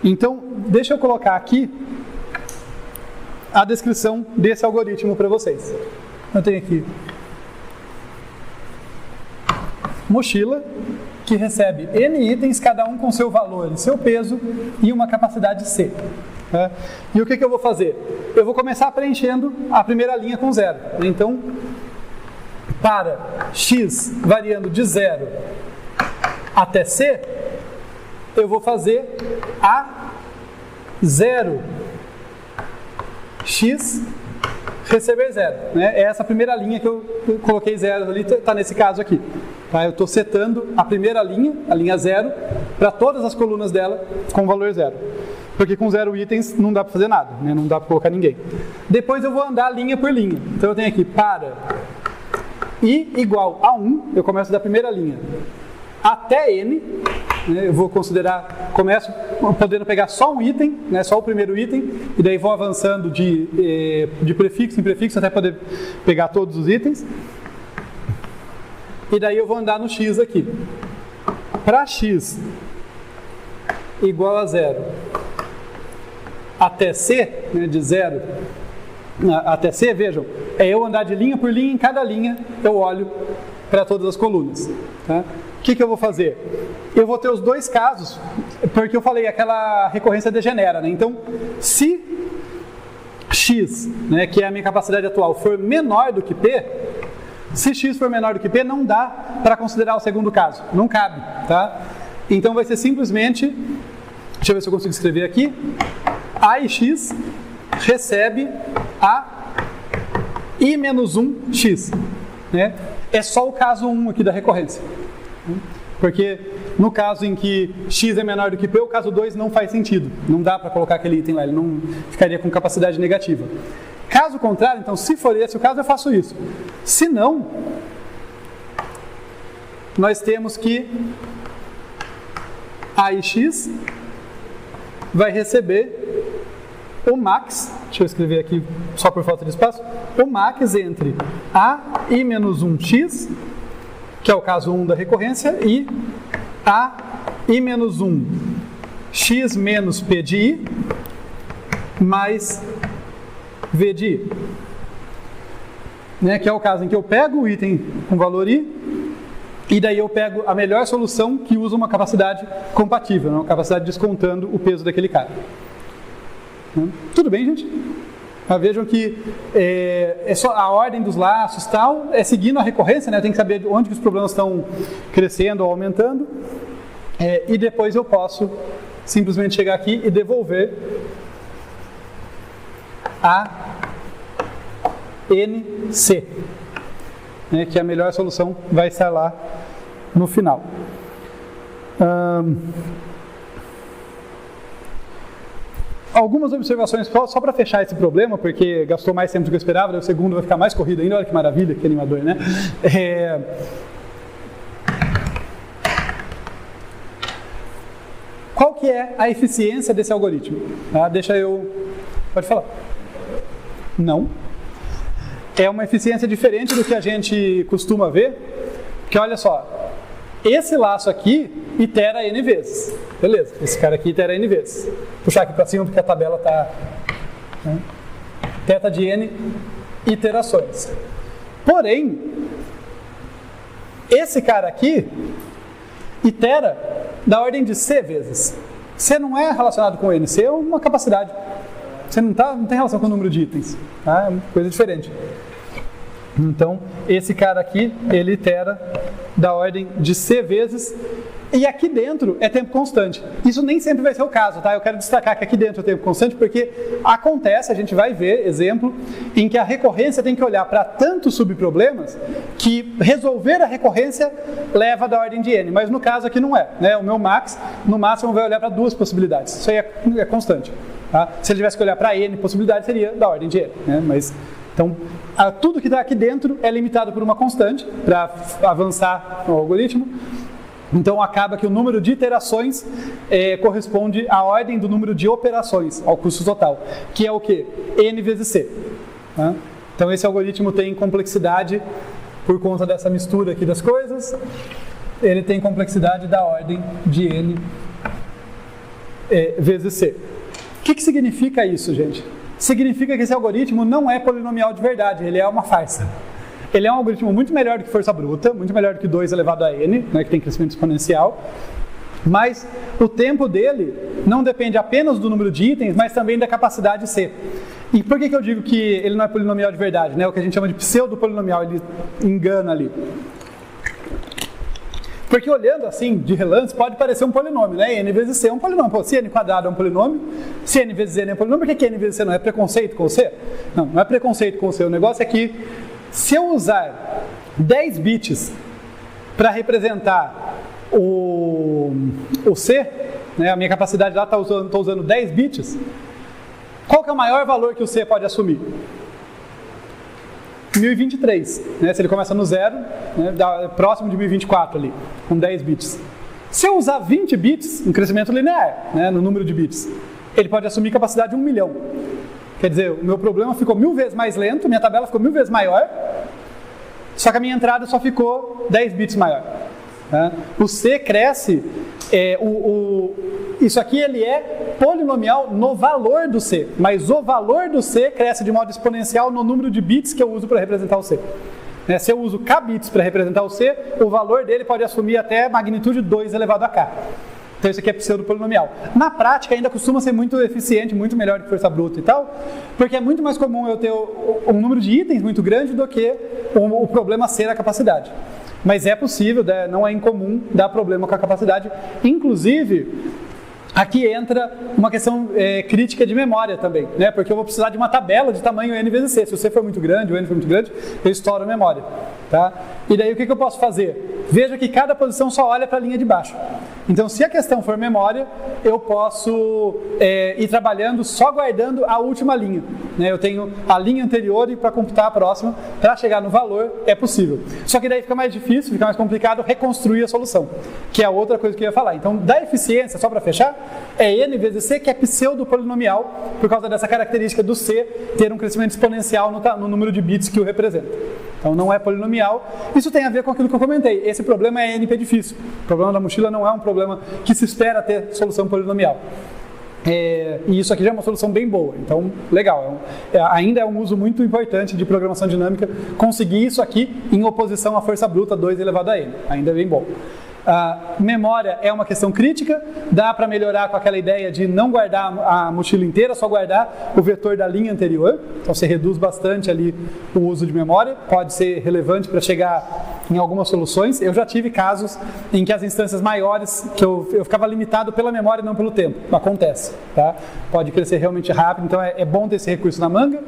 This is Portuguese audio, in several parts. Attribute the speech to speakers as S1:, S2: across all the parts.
S1: Então, deixa eu colocar aqui a descrição desse algoritmo para vocês. Eu tenho aqui mochila que recebe N itens, cada um com seu valor e seu peso e uma capacidade C. Né? E o que eu vou fazer? Eu vou começar preenchendo a primeira linha com 0. Então, para x variando de 0 até C, eu vou fazer a 0x receber 0. Né? É essa primeira linha que eu coloquei 0 ali, está nesse caso aqui. Tá? Eu estou setando a primeira linha, a linha 0, para todas as colunas dela com valor 0. Porque com 0 itens não dá para fazer nada, né? Não dá para colocar ninguém. Depois eu vou andar linha por linha. Então eu tenho aqui para i igual a 1, eu começo da primeira linha até n, né? Eu vou considerar, começo podendo pegar só um item, né? Só o primeiro item, e daí vou avançando de prefixo em prefixo até poder pegar todos os itens. E daí eu vou andar no x aqui. Para x igual a 0 até C, né, de 0 até C, vejam, é eu andar de linha por linha, em cada linha eu olho para todas as colunas. Tá? O que eu vou fazer? Eu vou ter os dois casos, porque eu falei, aquela recorrência degenera, né? Então, se x, né, que é a minha capacidade atual, for menor do que p, se x for menor do que p, não dá para considerar o segundo caso, não cabe, tá? Então vai ser simplesmente, deixa eu ver se eu consigo escrever aqui, a e x recebe a i menos 1x, né? É só o caso 1 aqui da recorrência, porque no caso em que x é menor do que p, o caso 2 não faz sentido, não dá para colocar aquele item lá, ele não ficaria com capacidade negativa. Caso contrário, então, se for esse o caso, eu faço isso. Se não, nós temos que a e x vai receber o max, deixa eu escrever aqui só por falta de espaço, o max entre a i menos 1x, que é o caso 1 da recorrência, e a i menos 1 x menos p de i mais v de i, né, que é o caso em que eu pego o item com valor i, e daí eu pego a melhor solução que usa uma capacidade compatível, uma capacidade descontando o peso daquele cara. Tudo bem, gente? Vejam que é só a ordem dos laços tal, é seguindo a recorrência, né? Eu tenho que saber onde que os problemas estão crescendo ou aumentando, e depois eu posso simplesmente chegar aqui e devolver a NC, né? Que a melhor solução vai estar lá no final. Algumas observações só para fechar esse problema, porque gastou mais tempo do que eu esperava, daí o segundo vai ficar mais corrido ainda, olha que maravilha, que animador, né? Qual que é a eficiência desse algoritmo? Tá? Pode falar. Não. É uma eficiência diferente do que a gente costuma ver, porque olha só, esse laço aqui itera n vezes. Beleza, esse cara aqui itera n vezes. Vou puxar aqui para cima porque a tabela está... Né? Teta de n iterações. Porém, esse cara aqui itera da ordem de C vezes. C não é relacionado com n, C é uma capacidade. C não tem relação com o número de itens. Tá? É uma coisa diferente. Então, esse cara aqui, ele itera da ordem de C vezes, e aqui dentro é tempo constante. Isso nem sempre vai ser o caso, tá? Eu quero destacar que aqui dentro é tempo constante porque acontece, a gente vai ver exemplo, em que a recorrência tem que olhar para tantos subproblemas que resolver a recorrência leva da ordem de n, mas no caso aqui não é, né? O meu max, no máximo, vai olhar para 2 possibilidades, isso aí é constante. Tá? Se ele tivesse que olhar para n possibilidades, seria da ordem de n, né? Mas... Então, tudo que está aqui dentro é limitado por uma constante para avançar no algoritmo. Então, acaba que o número de iterações corresponde à ordem do número de operações, ao custo total, que é o quê? N vezes C. Tá? Então, esse algoritmo tem complexidade por conta dessa mistura aqui das coisas. Ele tem complexidade da ordem de N vezes C. O que significa isso, gente? Significa que esse algoritmo não é polinomial de verdade, ele é uma farsa. Ele é um algoritmo muito melhor do que força bruta, muito melhor do que 2 elevado a n, né, que tem crescimento exponencial, mas o tempo dele não depende apenas do número de itens, mas também da capacidade C. E por que eu digo que ele não é polinomial de verdade? Né? O que a gente chama de pseudo-polinomial, ele engana ali. Porque olhando assim, de relance, pode parecer um polinômio, né? N vezes C é um polinômio. Pô, se N quadrado é um polinômio, se N vezes N é um polinômio, por que N vezes C não é preconceito com C? Não, não é preconceito com C. O negócio é que se eu usar 10 bits para representar o C, né? A minha capacidade lá estou usando 10 bits, qual que é o maior valor que o C pode assumir? 1023, né? Se ele começa no 0, né? Próximo de 1024 ali, com 10 bits. Se eu usar 20 bits, um crescimento linear, né? No número de bits, ele pode assumir capacidade de 1 milhão. Quer dizer, o meu problema ficou 1000 vezes mais lento, minha tabela ficou 1000 vezes maior, só que a minha entrada só ficou 10 bits maior. Né? O C cresce, isso aqui ele é polinomial no valor do C, mas o valor do C cresce de modo exponencial no número de bits que eu uso para representar o C. Né? Se eu uso k bits para representar o C, o valor dele pode assumir até magnitude 2 elevado a k. Então isso aqui é pseudo-polinomial. Na prática ainda costuma ser muito eficiente, muito melhor que força bruta e tal, porque é muito mais comum eu ter um número de itens muito grande do que o problema ser a capacidade. Mas é possível, não é incomum dar problema com a capacidade. Inclusive, aqui entra uma questão crítica de memória também, né? Porque eu vou precisar de uma tabela de tamanho n vezes c. Se o c for muito grande, o n for muito grande, eu estouro a memória. Tá? E daí o que eu posso fazer? Veja que cada posição só olha para a linha de baixo. Então, se a questão for memória, eu posso ir trabalhando só guardando a última linha. Né? Eu tenho a linha anterior e para computar a próxima, para chegar no valor, é possível. Só que daí fica mais difícil, fica mais complicado reconstruir a solução, que é a outra coisa que eu ia falar. Então, da eficiência, só para fechar, é n vezes c, que é pseudo-polinomial, por causa dessa característica do c ter um crescimento exponencial no número de bits que o representa. Então não é polinomial. Isso tem a ver com aquilo que eu comentei. Esse problema é NP difícil. O problema da mochila não é um problema que se espera ter solução polinomial. E isso aqui já é uma solução bem boa. Então, legal. Ainda é um uso muito importante de programação dinâmica conseguir isso aqui em oposição à força bruta 2 elevado a n. Ainda é bem bom. Memória é uma questão crítica, dá para melhorar com aquela ideia de não guardar a mochila inteira, só guardar o vetor da linha anterior, então você reduz bastante ali o uso de memória, pode ser relevante para chegar em algumas soluções. Eu já tive casos em que as instâncias maiores, que eu ficava limitado pela memória e não pelo tempo, acontece, tá? Pode crescer realmente rápido, então é bom ter esse recurso na manga.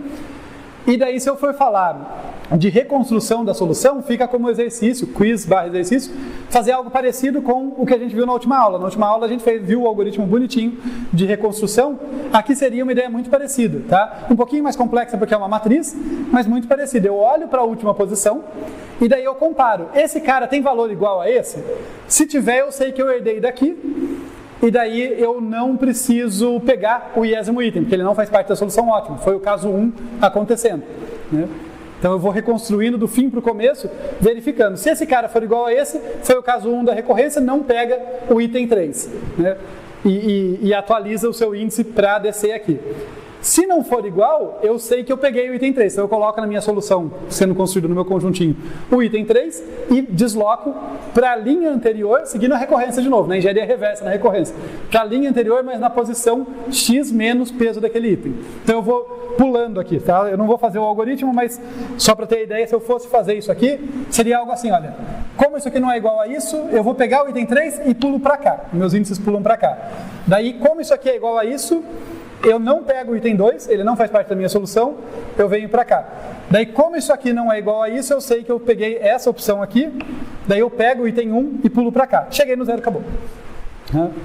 S1: E daí, se eu for falar de reconstrução da solução, fica como exercício, quiz/exercício, fazer algo parecido com o que a gente viu na última aula. Na última aula a gente viu o algoritmo bonitinho de reconstrução. Aqui seria uma ideia muito parecida, tá? Um pouquinho mais complexa porque é uma matriz, mas muito parecida. Eu olho para a última posição e daí eu comparo. Esse cara tem valor igual a esse? Se tiver, eu sei que eu herdei daqui. E daí eu não preciso pegar o iésimo item, porque ele não faz parte da solução, ótimo. Foi o caso 1 acontecendo. Né? Então eu vou reconstruindo do fim para o começo, verificando. Se esse cara for igual a esse, foi o caso 1 da recorrência, não pega o item 3. Né? E atualiza o seu índice para descer aqui. Se não for igual, eu sei que eu peguei o item 3. Então eu coloco na minha solução, sendo construído no meu conjuntinho, o item 3 e desloco para a linha anterior, seguindo a recorrência de novo, na engenharia reversa, na recorrência. Para a linha anterior, mas na posição x menos peso daquele item. Então eu vou pulando aqui, tá? Eu não vou fazer o algoritmo, mas só para ter ideia, se eu fosse fazer isso aqui, seria algo assim, olha. Como isso aqui não é igual a isso, eu vou pegar o item 3 e pulo para cá. Meus índices pulam para cá. Daí, como isso aqui é igual a isso, eu não pego o item 2, ele não faz parte da minha solução, eu venho para cá. Daí, como isso aqui não é igual a isso, eu sei que eu peguei essa opção aqui, daí eu pego o item 1 e pulo para cá. Cheguei no 0, acabou.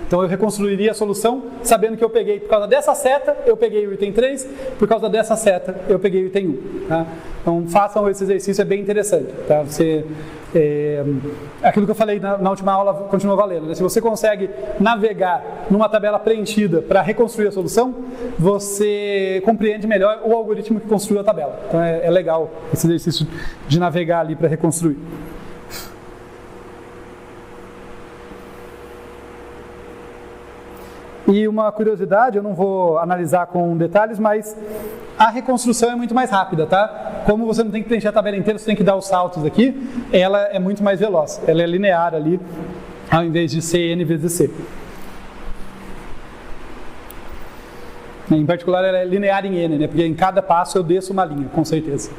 S1: Então eu reconstruiria a solução sabendo que eu peguei, por causa dessa seta, eu peguei o item 3, por causa dessa seta, eu peguei o item 1. Tá? Então façam esse exercício, é bem interessante. Tá? Aquilo que eu falei na última aula continua valendo. Né? Se você consegue navegar numa tabela preenchida para reconstruir a solução, você compreende melhor o algoritmo que construiu a tabela. Então é legal esse exercício de navegar ali para reconstruir. E uma curiosidade, eu não vou analisar com detalhes, mas a reconstrução é muito mais rápida, tá? Como você não tem que preencher a tabela inteira, você tem que dar os saltos aqui, ela é muito mais veloz, ela é linear ali, ao invés de ser N vezes C. Em particular, ela é linear em N, né? Porque em cada passo eu desço uma linha, com certeza.